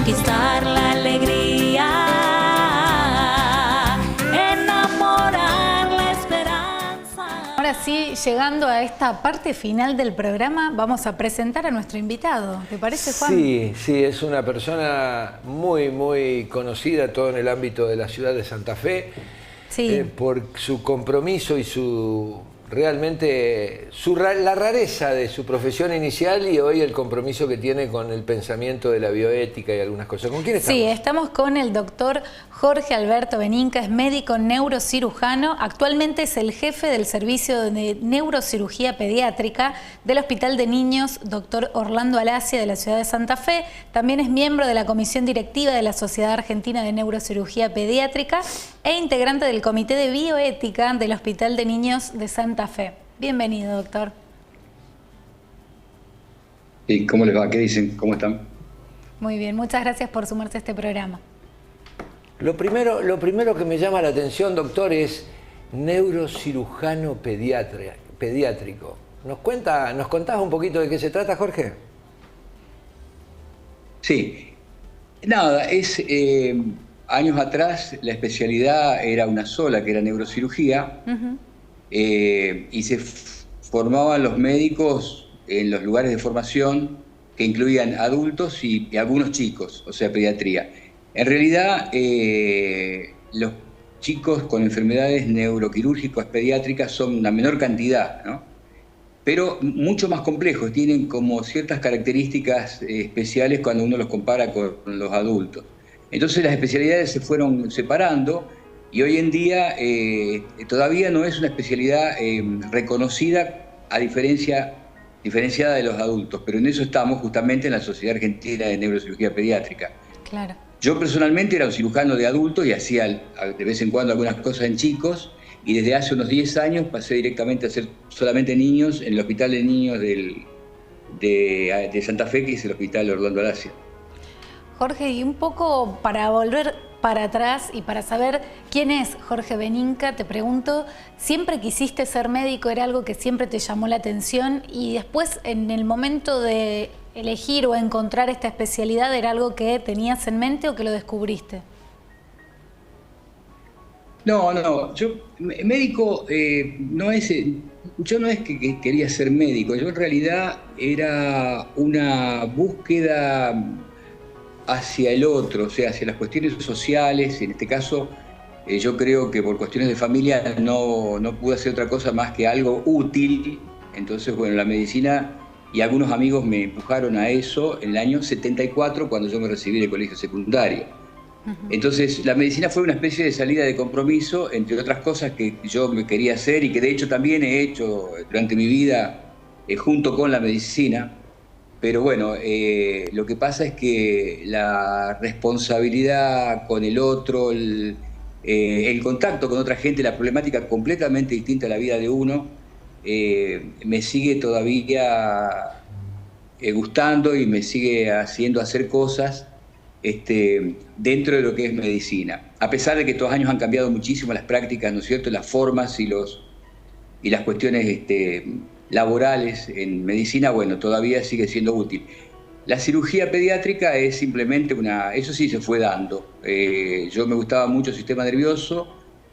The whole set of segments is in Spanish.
conquistar la alegría, enamorar la esperanza. Ahora sí, llegando a esta parte final del programa, vamos a presentar a nuestro invitado. ¿Te parece, Juan? Sí, sí, es una persona muy conocida todo en el ámbito de la ciudad de Santa Fe, Sí. por su compromiso y realmente la rareza de su profesión inicial y hoy el compromiso que tiene con el pensamiento de la bioética y algunas cosas. ¿Con quién estamos? Sí, estamos con el doctor Jorge Alberto Beninca, es médico neurocirujano, actualmente es el jefe del servicio de neurocirugía pediátrica del Hospital de Niños Dr. Orlando Alacia de la ciudad de Santa Fe, también es miembro de la comisión directiva de la Sociedad Argentina de Neurocirugía Pediátrica e integrante del Comité de Bioética del Hospital de Niños de Santa Fe. Bienvenido, doctor. ¿Y cómo les va? ¿Qué dicen? ¿Cómo están? Muy bien, muchas gracias por sumarse a este programa. Lo primero que me llama la atención, doctor, es neurocirujano pediátrico. ¿Nos contás un poquito de qué se trata, Jorge? Sí. Nada, años atrás la especialidad era una sola, que era neurocirugía, y se formaban los médicos en los lugares de formación que incluían adultos y algunos chicos, o sea, pediatría. En realidad, los chicos con enfermedades neuroquirúrgicas pediátricas son una menor cantidad, ¿no? Pero mucho más complejos, tienen como ciertas características especiales cuando uno los compara con los adultos. Entonces las especialidades se fueron separando y hoy en día todavía no es una especialidad reconocida diferenciada de los adultos, pero en eso estamos justamente en la Sociedad Argentina de Neurocirugía Pediátrica. Claro. Yo personalmente era un cirujano de adultos y hacía de vez en cuando algunas cosas en chicos, y desde hace unos 10 años pasé directamente a hacer solamente niños en el Hospital de Niños de Santa Fe, que es el Hospital Orlando Alacia. Jorge, y un poco para volver para atrás y para saber quién es Jorge Beninca, te pregunto, ¿siempre quisiste ser médico? ¿Era algo que siempre te llamó la atención? Y después, en el momento de elegir o encontrar esta especialidad, ¿era algo que tenías en mente o que lo descubriste? No, yo médico yo no es que quería ser médico, yo en realidad era una búsqueda hacia el otro, o sea, hacia las cuestiones sociales. En este caso, yo creo que por cuestiones de familia no pude hacer otra cosa más que algo útil. Entonces, bueno, la medicina y algunos amigos me empujaron a eso en el año 74, cuando yo me recibí del colegio secundario. Entonces, la medicina fue una especie de salida de compromiso, entre otras cosas que yo me quería hacer y que de hecho también he hecho durante mi vida junto con la medicina. Pero bueno, lo que pasa es que la responsabilidad con el otro, el contacto con otra gente, la problemática completamente distinta a la vida de uno, me sigue todavía gustando y me sigue haciendo hacer cosas dentro de lo que es medicina. A pesar de que estos años han cambiado muchísimo las prácticas, ¿no es cierto?, las formas y las cuestiones laborales en medicina, bueno, todavía sigue siendo útil. La cirugía pediátrica es simplemente eso sí se fue dando. Yo me gustaba mucho el sistema nervioso,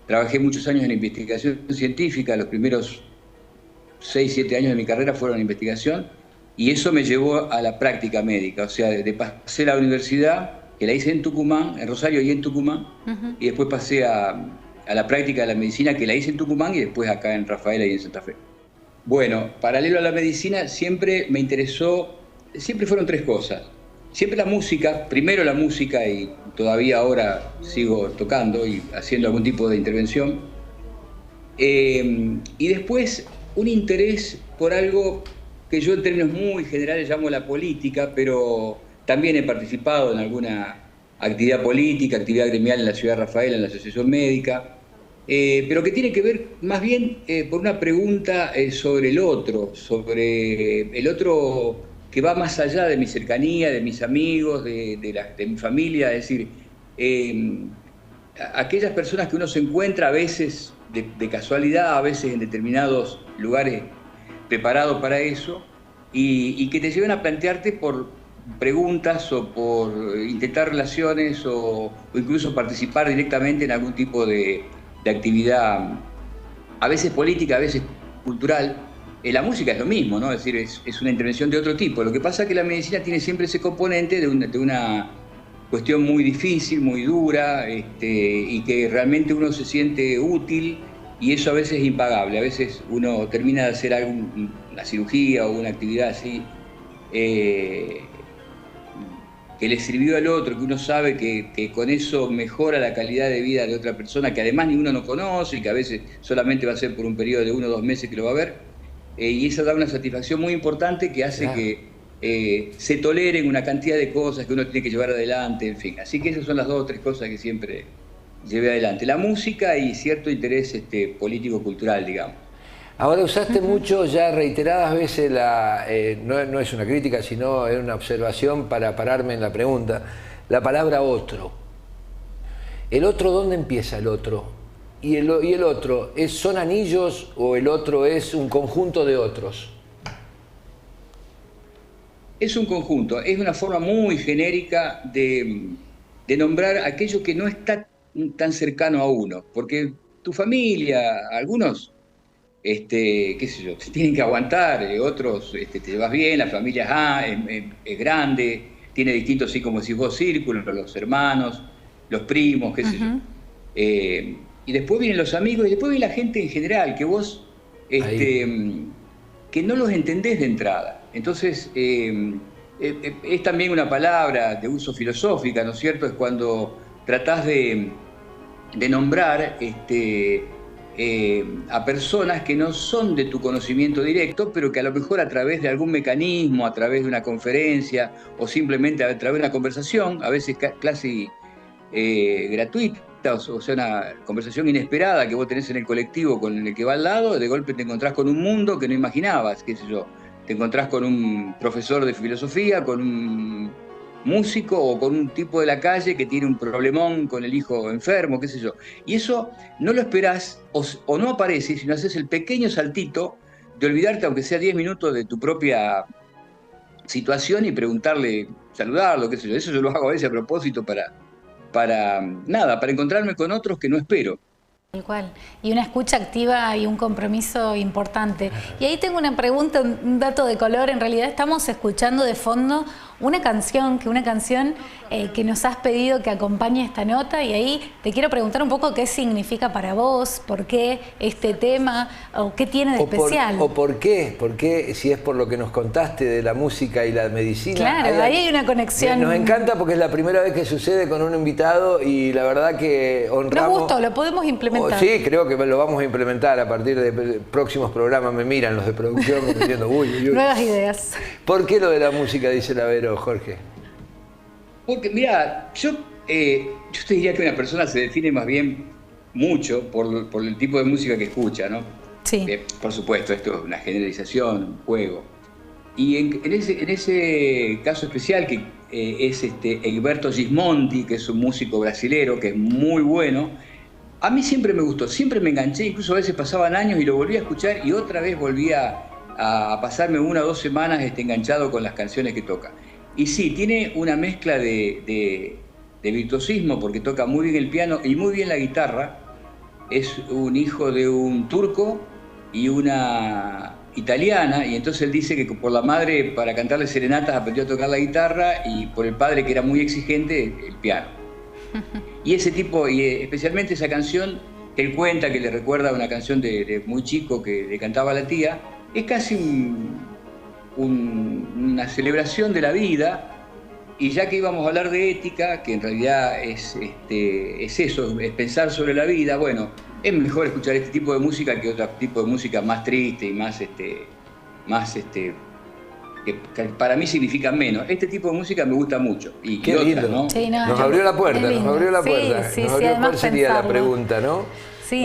trabajé muchos años en investigación científica, los primeros 6, 7 años de mi carrera fueron en investigación, y eso me llevó a la práctica médica, o sea, pasé a la universidad, que la hice en Tucumán, en Rosario y en Tucumán, y después pasé a la práctica de la medicina, que la hice en Tucumán y después acá en Rafaela y en Santa Fe. Bueno, paralelo a la medicina, siempre me interesó, siempre fueron 3 cosas. Siempre la música, primero la música, y todavía ahora sigo tocando y haciendo algún tipo de intervención. Y después un interés por algo que yo en términos muy generales llamo la política, pero también he participado en alguna actividad política, actividad gremial en la ciudad de Rafaela, en la Asociación Médica, pero que tiene que ver más bien por una pregunta sobre el otro que va más allá de mi cercanía, de mis amigos, de mi familia, es decir, aquellas personas que uno se encuentra a veces de casualidad, a veces en determinados lugares preparados para eso, y que te llevan a plantearte por preguntas o por intentar relaciones o incluso participar directamente en algún tipo de actividad, a veces política, a veces cultural. La música es lo mismo, ¿no? Es decir, es una intervención de otro tipo. Lo que pasa es que la medicina tiene siempre ese componente de una cuestión muy difícil, muy dura, y que realmente uno se siente útil, y eso a veces es impagable. A veces uno termina de hacer una cirugía o una actividad así que le sirvió al otro, que uno sabe que con eso mejora la calidad de vida de otra persona, que además ni uno no conoce y que a veces solamente va a ser por un periodo de 1 o 2 meses que lo va a ver. Y eso da una satisfacción muy importante que hace que se toleren una cantidad de cosas que uno tiene que llevar adelante, en fin. Así que esas son las 2 o 3 cosas que siempre llevé adelante. La música y cierto interés político-cultural, digamos. Ahora usaste mucho, ya reiteradas veces, no es una crítica, sino es una observación para pararme en la pregunta, la palabra otro. ¿El otro dónde empieza el otro? ¿Y el otro son anillos o el otro es un conjunto de otros? Es un conjunto, es una forma muy genérica de nombrar aquello que no está tan cercano a uno, porque tu familia, algunos, qué sé yo, te tienen que aguantar, otros te llevas bien, la familia es grande, tiene distintos, así como decís vos, círculos, los hermanos, los primos, qué sé yo. Y después vienen los amigos y después viene la gente en general, que vos, que no los entendés de entrada. Entonces, es también una palabra de uso filosófica, ¿no es cierto? Es cuando tratás de nombrar a personas que no son de tu conocimiento directo, pero que a lo mejor a través de algún mecanismo, a través de una conferencia o simplemente a través de una conversación, a veces casi gratuita, o sea, una conversación inesperada que vos tenés en el colectivo con el que va al lado, de golpe te encontrás con un mundo que no imaginabas, qué sé yo. Te encontrás con un profesor de filosofía, con un músico o con un tipo de la calle que tiene un problemón con el hijo enfermo, qué sé yo. Y eso no lo esperás o no aparece, sino haces el pequeño saltito de olvidarte, aunque sea 10 minutos, de tu propia situación y preguntarle, saludarlo, qué sé yo. Eso yo lo hago a veces a propósito para encontrarme con otros que no espero. Tal cual. Y una escucha activa y un compromiso importante. Y ahí tengo una pregunta, un dato de color. En realidad estamos escuchando de fondo una canción que nos has pedido que acompañe esta nota, y ahí te quiero preguntar un poco qué significa para vos, por qué este tema, o qué tiene de especial. ¿Por qué? Si es por lo que nos contaste de la música y la medicina. Claro, ahí hay una conexión. Nos encanta porque es la primera vez que sucede con un invitado y la verdad que honramos. Nos gustó, lo podemos implementar. Sí, creo que lo vamos a implementar a partir de próximos programas. Me miran los de producción como diciendo, uy. Nuevas ideas. ¿Por qué lo de la música, dice Lavero, Jorge? Porque, mira, yo te diría que una persona se define más bien mucho por el tipo de música que escucha, ¿no? Sí. Por supuesto, esto es una generalización, un juego. Y en ese caso especial, que es Egberto Gismonti, que es un músico brasilero, que es muy bueno, a mí siempre me gustó, siempre me enganché, incluso a veces pasaban años y lo volví a escuchar y otra vez volvía a pasarme 1 o 2 semanas enganchado con las canciones que toca. Y sí, tiene una mezcla de virtuosismo, porque toca muy bien el piano y muy bien la guitarra. Es un hijo de un turco y una italiana, y entonces él dice que por la madre, para cantarle serenatas, aprendió a tocar la guitarra, y por el padre, que era muy exigente, el piano. Y ese tipo, y especialmente esa canción que él cuenta, que le recuerda a una canción de muy chico que le cantaba a la tía, es casi una celebración de la vida. Y ya que íbamos a hablar de ética, que en realidad es eso, es pensar sobre la vida, bueno, es mejor escuchar este tipo de música que otro tipo de música más triste y más que para mí significa menos. Este tipo de música me gusta mucho. Y qué lindo, otras, ¿no? Sí, nos abrió la puerta, nos abrió la puerta. Sí, nos abrió, además ¿cuál sería pensarlo. la pregunta, no? Sí.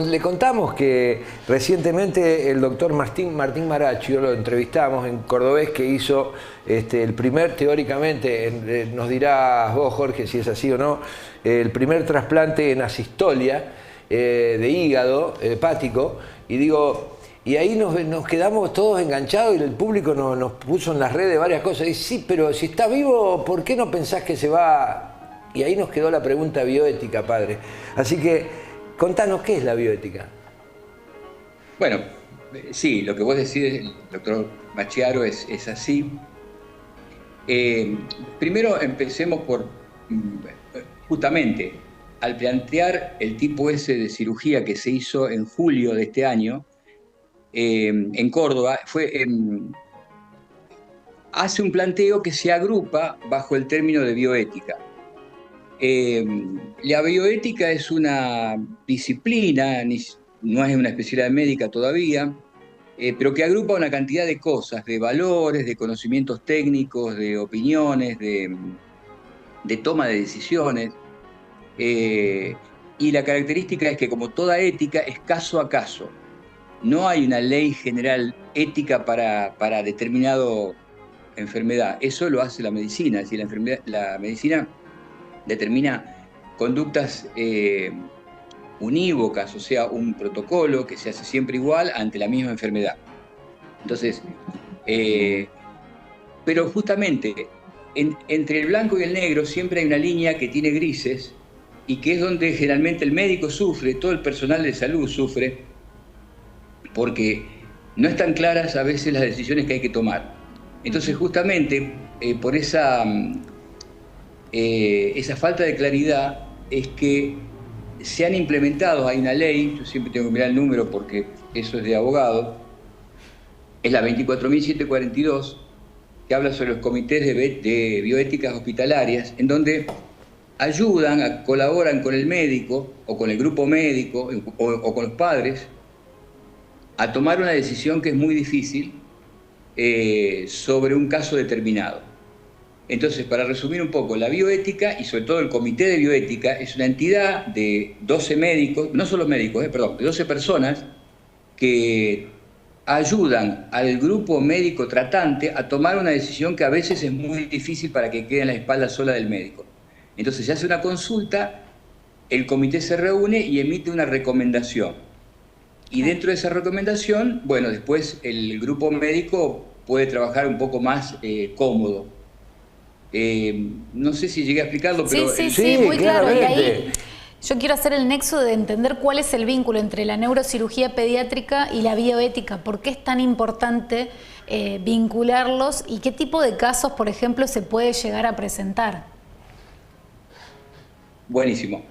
Le contamos que recientemente el doctor Martín Maracchio lo entrevistamos en Cordobés, que hizo el primer, teóricamente, nos dirás vos, Jorge, si es así o no, el primer trasplante en asistolia de hígado hepático, y Y ahí nos quedamos todos enganchados y el público nos puso en las redes varias cosas. Y sí, pero si está vivo, ¿por qué no pensás que se va? Y ahí nos quedó la pregunta bioética, padre. Así que contanos, ¿qué es la bioética? Bueno, sí, lo que vos decís, doctor Macchiaro, es así. Primero empecemos por, justamente, al plantear el tipo ese de cirugía que se hizo en julio de este año, en Córdoba, hace un planteo que se agrupa bajo el término de bioética. La bioética es una disciplina, no es una especialidad médica todavía, pero que agrupa una cantidad de cosas, de valores, de conocimientos técnicos, de opiniones, de toma de decisiones. Y la característica es que, como toda ética, es caso a caso. No hay una ley general ética para determinada enfermedad. Eso lo hace la medicina. Es decir, la medicina determina conductas unívocas, o sea, un protocolo que se hace siempre igual ante la misma enfermedad. Entonces, pero justamente entre el blanco y el negro siempre hay una línea que tiene grises y que es donde generalmente el médico sufre, todo el personal de salud sufre, porque no están claras a veces las decisiones que hay que tomar. Entonces, justamente por esa falta de claridad es que se han implementado, hay una ley, yo siempre tengo que mirar el número porque eso es de abogado, es la 24.742, que habla sobre los comités de bioéticas hospitalarias, en donde ayudan, colaboran con el médico o con el grupo médico o con los padres a tomar una decisión que es muy difícil sobre un caso determinado. Entonces, para resumir un poco, la bioética y sobre todo el comité de bioética es una entidad de 12 médicos, no solo médicos, de 12 personas que ayudan al grupo médico tratante a tomar una decisión que a veces es muy difícil para que quede en la espalda sola del médico. Entonces se hace una consulta, el comité se reúne y emite una recomendación. Y dentro de esa recomendación, bueno, después el grupo médico puede trabajar un poco más cómodo. No sé si llegué a explicarlo, pero... Sí, muy claro. Y ahí yo quiero hacer el nexo de entender cuál es el vínculo entre la neurocirugía pediátrica y la bioética. ¿Por qué es tan importante vincularlos y qué tipo de casos, por ejemplo, se puede llegar a presentar? Buenísimo.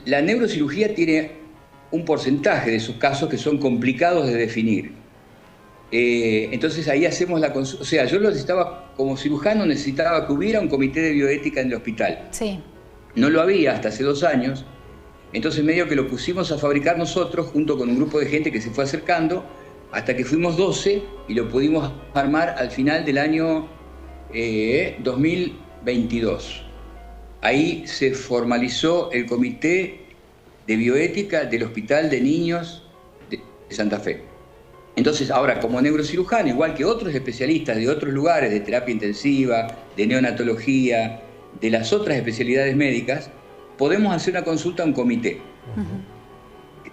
La neurocirugía tiene un porcentaje de sus casos que son complicados de definir. Entonces ahí hacemos la consulta. O sea, yo lo necesitaba, como cirujano, necesitaba que hubiera un comité de bioética en el hospital. Sí. No lo había hasta hace 2 años. Entonces medio que lo pusimos a fabricar nosotros junto con un grupo de gente que se fue acercando hasta que fuimos 12 y lo pudimos armar al final del año 2022. Ahí se formalizó el comité de bioética del Hospital de Niños de Santa Fe. Entonces ahora, como neurocirujano, igual que otros especialistas de otros lugares, de terapia intensiva, de neonatología, de las otras especialidades médicas, podemos hacer una consulta a un comité.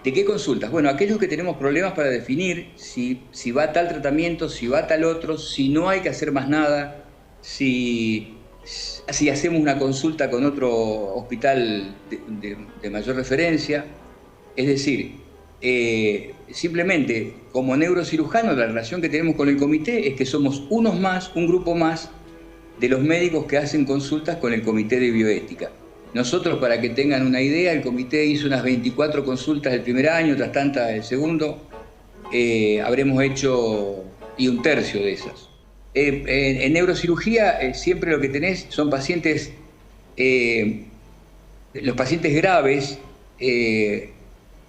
¿De qué consultas? Bueno, aquellos que tenemos problemas para definir si va tal tratamiento, si va tal otro, si no hay que hacer más nada, si hacemos una consulta con otro hospital de mayor referencia. Es decir, simplemente como neurocirujano, la relación que tenemos con el comité es que somos unos más, un grupo más de los médicos que hacen consultas con el comité de bioética. Nosotros, para que tengan una idea, el comité hizo unas 24 consultas el primer año, otras tantas el segundo. Habremos hecho un tercio de esas. En neurocirugía siempre lo que tenés son pacientes, los pacientes graves,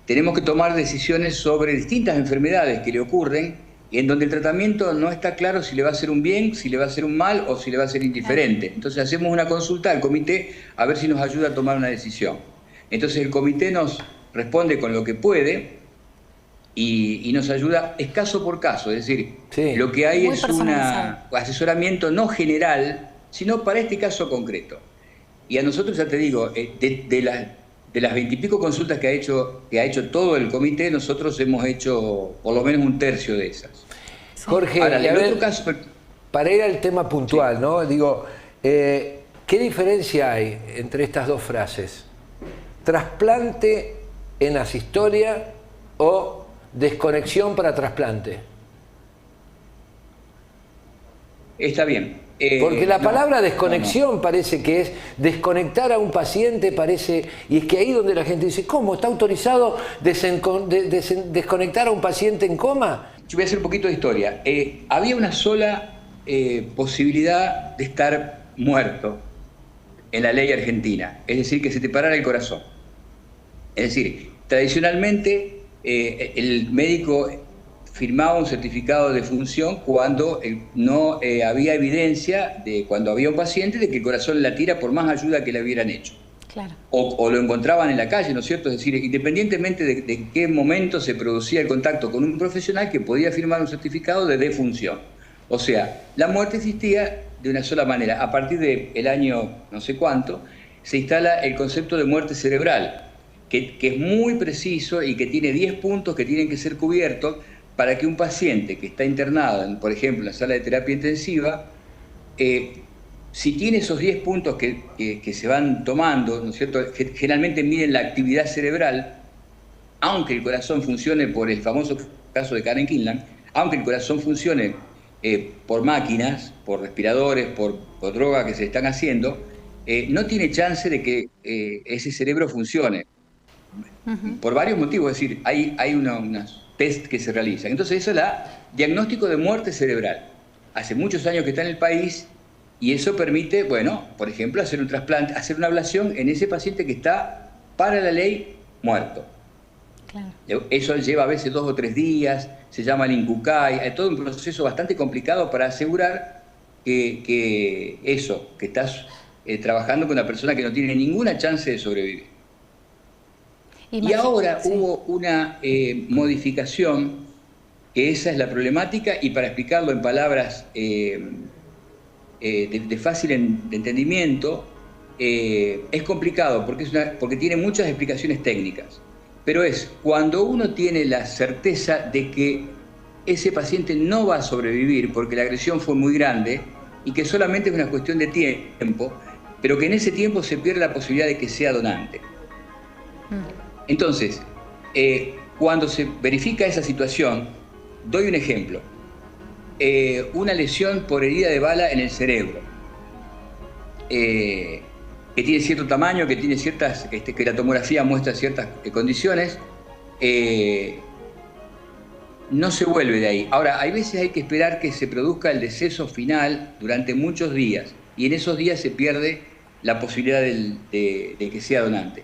tenemos que tomar decisiones sobre distintas enfermedades que le ocurren y en donde el tratamiento no está claro si le va a hacer un bien, si le va a hacer un mal o si le va a ser indiferente. Entonces hacemos una consulta al comité a ver si nos ayuda a tomar una decisión. Entonces el comité nos responde con lo que puede y nos ayuda, es caso por caso, es decir, lo que hay es un asesoramiento no general, sino para este caso concreto. Y a nosotros, ya te digo, de de las 20 y pico consultas que ha hecho todo el comité, nosotros hemos hecho por lo menos un tercio de esas. Jorge, Ahora, y a ver, para ir al tema puntual, ¿no? Digo, ¿qué diferencia hay entre estas dos frases? ¿Trasplante en asistolia o desconexión para trasplante? Está bien. Porque la palabra desconexión parece que es desconectar a un paciente, parece, y es que ahí donde la gente dice, ¿cómo? ¿Está autorizado desconectar a un paciente en coma? Yo voy a hacer un poquito de historia. Había una sola posibilidad de estar muerto en la ley argentina, es decir, que se te parara el corazón. Es decir, tradicionalmente el médico firmaba un certificado de defunción cuando no había evidencia de cuando había un paciente de que el corazón latiera por más ayuda que le hubieran hecho. Claro. O lo encontraban en la calle, ¿no es cierto? Es decir, independientemente de qué momento se producía el contacto con un profesional que podía firmar un certificado de defunción. O sea, la muerte existía de una sola manera. A partir del año no sé cuánto, se instala el concepto de muerte cerebral, que es muy preciso y que tiene 10 puntos que tienen que ser cubiertos para que un paciente que está internado, por ejemplo, en la sala de terapia intensiva, si tiene esos 10 puntos que se van tomando, ¿no es cierto? Generalmente miden la actividad cerebral, aunque el corazón funcione por el famoso caso de Karen Kinlan, aunque el corazón funcione por máquinas, por respiradores, por drogas que se están haciendo, no tiene chance de que ese cerebro funcione. Por varios motivos, es decir, hay unas test que se realizan. Entonces eso es el diagnóstico de muerte cerebral. Hace muchos años que está en el país y eso permite, bueno, por ejemplo, hacer un trasplante, hacer una ablación en ese paciente que está para la ley muerto. Claro. Eso lleva a veces 2 o 3 días, se llama el INCUCAI, hay todo un proceso bastante complicado para asegurar que estás trabajando con una persona que no tiene ninguna chance de sobrevivir. Y ahora hubo una modificación, que esa es la problemática, y para explicarlo en palabras de fácil entendimiento, es complicado porque tiene muchas explicaciones técnicas, pero es cuando uno tiene la certeza de que ese paciente no va a sobrevivir porque la agresión fue muy grande y que solamente es una cuestión de tiempo, pero que en ese tiempo se pierde la posibilidad de que sea donante. Entonces, cuando se verifica esa situación, doy un ejemplo. Una lesión por herida de bala en el cerebro, que tiene cierto tamaño, que tiene ciertas, que la tomografía muestra ciertas condiciones, no se vuelve de ahí. Ahora, hay veces hay que esperar que se produzca el deceso final durante muchos días, y en esos días se pierde la posibilidad de que sea donante.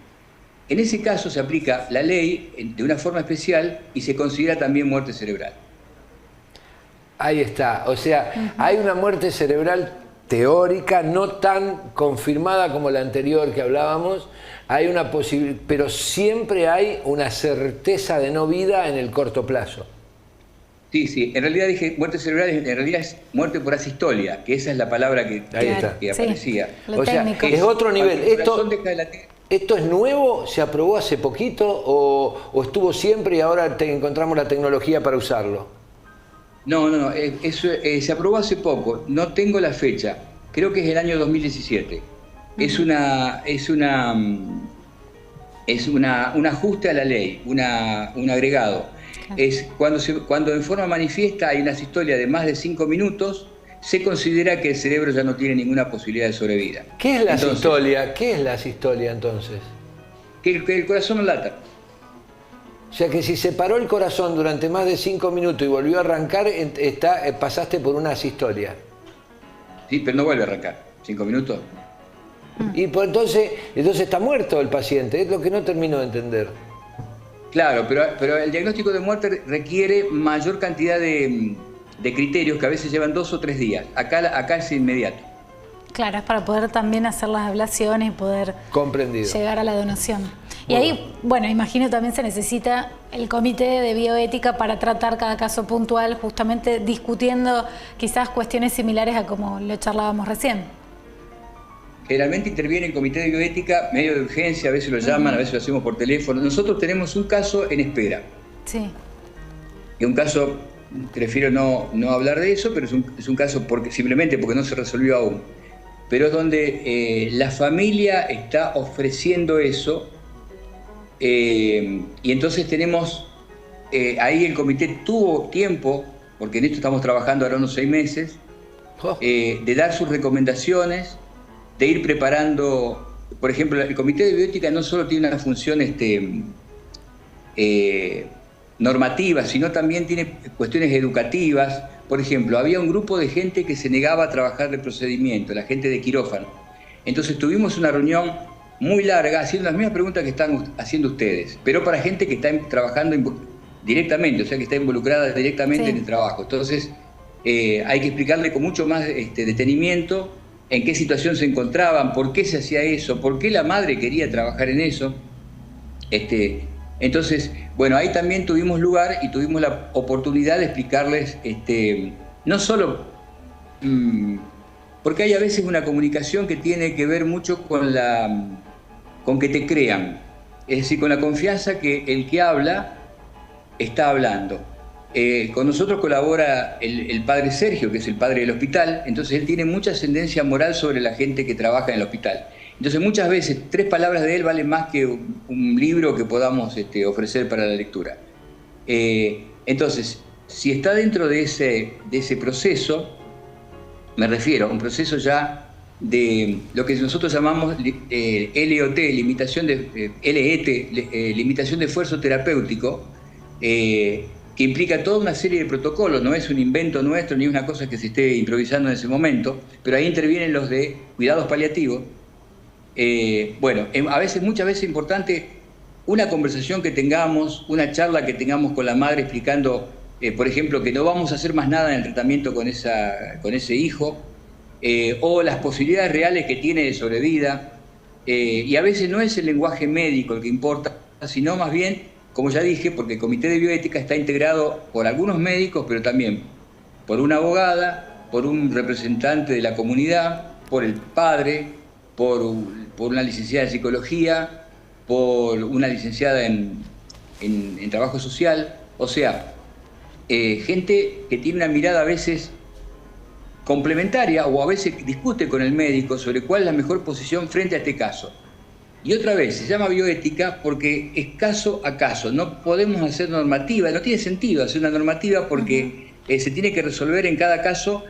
En ese caso se aplica la ley de una forma especial y se considera también muerte cerebral. Ahí está, o sea, hay una muerte cerebral teórica, no tan confirmada como la anterior que hablábamos, hay una posibilidad, pero siempre hay una certeza de no vida en el corto plazo. Sí, en realidad dije muerte cerebral, en realidad es muerte por asistolia, que esa es la palabra que aparecía. Sí, o sea, es otro nivel. ¿Esto es nuevo? ¿Se aprobó hace poquito o estuvo siempre y ahora encontramos la tecnología para usarlo? No, eso se aprobó hace poco, no tengo la fecha, creo que es el año 2017. Es un ajuste a la ley, un agregado. Es cuando en forma manifiesta hay una asistolia de más de 5 minutos, se considera que el cerebro ya no tiene ninguna posibilidad de sobrevida. ¿Qué es la asistolia? ¿Qué es la asistolia entonces? Que el corazón no lata. O sea que si se paró el corazón durante más de 5 minutos y volvió a arrancar, pasaste por una asistolia. Sí, pero no vuelve a arrancar. 5 minutos. Y pues entonces está muerto el paciente, es lo que no termino de entender. Claro, pero el diagnóstico de muerte requiere mayor cantidad de criterios que a veces llevan 2 o 3 días. Acá es inmediato. Claro, es para poder también hacer las ablaciones y poder llegar a la donación. Y ahí, bueno, imagino también se necesita el comité de bioética para tratar cada caso puntual, justamente discutiendo quizás cuestiones similares a como lo charlábamos recién. generalmente interviene el comité de bioética medio de urgencia, a veces lo llaman, a veces lo hacemos por teléfono. Nosotros tenemos un caso en espera. Sí. Y un caso, prefiero no hablar de eso, pero es un caso simplemente porque no se resolvió aún. Pero es donde la familia está ofreciendo eso, y entonces tenemos, ahí el comité tuvo tiempo, porque en esto estamos trabajando ahora unos 6 meses, de dar sus recomendaciones, de ir preparando. Por ejemplo, el comité de bioética no solo tiene una función normativa, sino también tiene cuestiones educativas. Por ejemplo, había un grupo de gente que se negaba a trabajar de procedimiento, la gente de quirófano. Entonces tuvimos una reunión muy larga haciendo las mismas preguntas que están haciendo ustedes, pero para gente que está trabajando directamente, o sea, que está involucrada directamente en el trabajo. Entonces hay que explicarle con mucho más detenimiento en qué situación se encontraban, por qué se hacía eso, por qué la madre quería trabajar en eso. Entonces, bueno, ahí también tuvimos lugar y tuvimos la oportunidad de explicarles, no solo, porque hay a veces una comunicación que tiene que ver mucho con que te crean, es decir, con la confianza que el que habla está hablando. Con nosotros colabora el padre Sergio, que es el padre del hospital, entonces él tiene mucha ascendencia moral sobre la gente que trabaja en el hospital. Entonces muchas veces 3 palabras de él valen más que un libro que podamos ofrecer para la lectura. Entonces, si está dentro de ese proceso, me refiero a un proceso ya de lo que nosotros llamamos LET, limitación de esfuerzo terapéutico, que implica toda una serie de protocolos, no es un invento nuestro ni una cosa que se esté improvisando en ese momento, pero ahí intervienen los de cuidados paliativos. Bueno, muchas veces es importante una conversación que tengamos, una charla que tengamos con la madre explicando, por ejemplo, que no vamos a hacer más nada en el tratamiento con ese hijo, o las posibilidades reales que tiene de sobrevida, y a veces no es el lenguaje médico el que importa, sino más bien, como ya dije, porque el comité de bioética está integrado por algunos médicos, pero también por una abogada, por un representante de la comunidad, por el padre, por una licenciada en psicología, por una licenciada en trabajo social, o sea, gente que tiene una mirada a veces complementaria o a veces discute con el médico sobre cuál es la mejor posición frente a este caso. Y otra vez, se llama bioética porque es caso a caso, no podemos hacer normativa, no tiene sentido hacer una normativa porque se tiene que resolver en cada caso,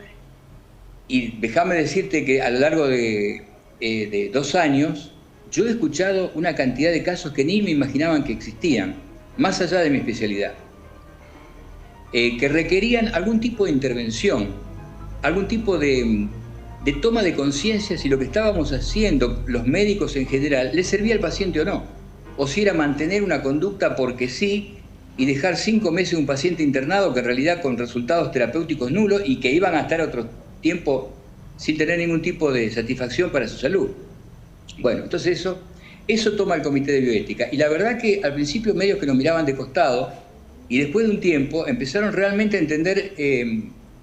y déjame decirte que a lo largo de 2 años yo he escuchado una cantidad de casos que ni me imaginaban que existían, más allá de mi especialidad, que requerían algún tipo de intervención, algún tipo de toma de conciencia si lo que estábamos haciendo, los médicos en general, le servía al paciente o no. O si era mantener una conducta porque sí y dejar 5 meses un paciente internado que en realidad con resultados terapéuticos nulos y que iban a estar otro tiempo sin tener ningún tipo de satisfacción para su salud. Bueno, entonces eso toma el comité de bioética. Y la verdad que al principio medios que nos miraban de costado y después de un tiempo empezaron realmente a entender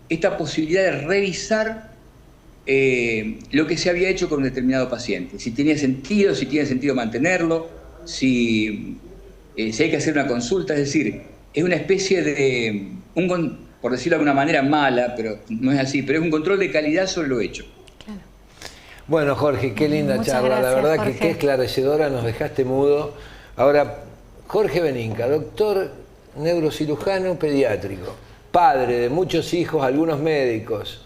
esta posibilidad de revisar lo que se había hecho con un determinado paciente, si tenía sentido mantenerlo, si hay que hacer una consulta, es decir, es una especie de, por decirlo de alguna manera mala, pero no es así, pero es un control de calidad sobre lo hecho. Claro. Bueno, Jorge, qué linda Muchas charla, gracias, la verdad Jorge. que qué esclarecedora, nos dejaste mudo. Ahora, Jorge Beninca, doctor neurocirujano pediátrico, padre de muchos hijos, algunos médicos.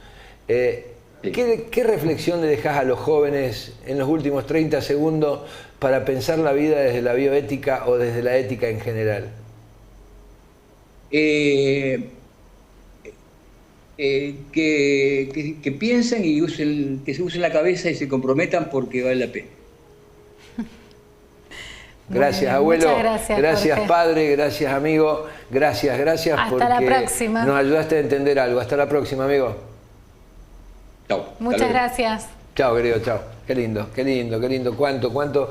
¿Qué reflexión le dejás a los jóvenes en los últimos 30 segundos para pensar la vida desde la bioética o desde la ética en general? Que piensen y que se usen la cabeza y se comprometan porque vale la pena. Gracias, Bueno, abuelo. muchas gracias, Jorge. Padre. Gracias, amigo. Gracias Hasta porque la próxima. nos ayudaste a entender algo. Hasta la próxima, amigo. Chau. Muchas gracias. Chao, querido, chao. Qué lindo, qué lindo, qué lindo. Cuánta ¿Cuánto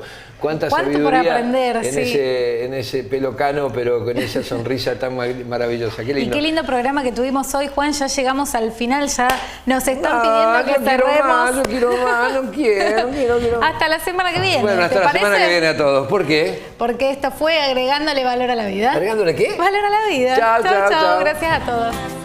sabiduría por aprender, en ese pelo cano, pero con esa sonrisa tan maravillosa. Qué Y lindo. qué lindo programa que tuvimos hoy, Juan. Ya llegamos al final, ya nos están pidiendo que cerremos. Yo quiero más, no quiero. Hasta la semana que viene. Bueno, hasta ¿te la semana parece? que viene a todos. ¿Por qué? Porque esto fue Agregándole Valor a la Vida. ¿Agregándole qué? Valor a la vida. Chao, chao, chao. Gracias a todos.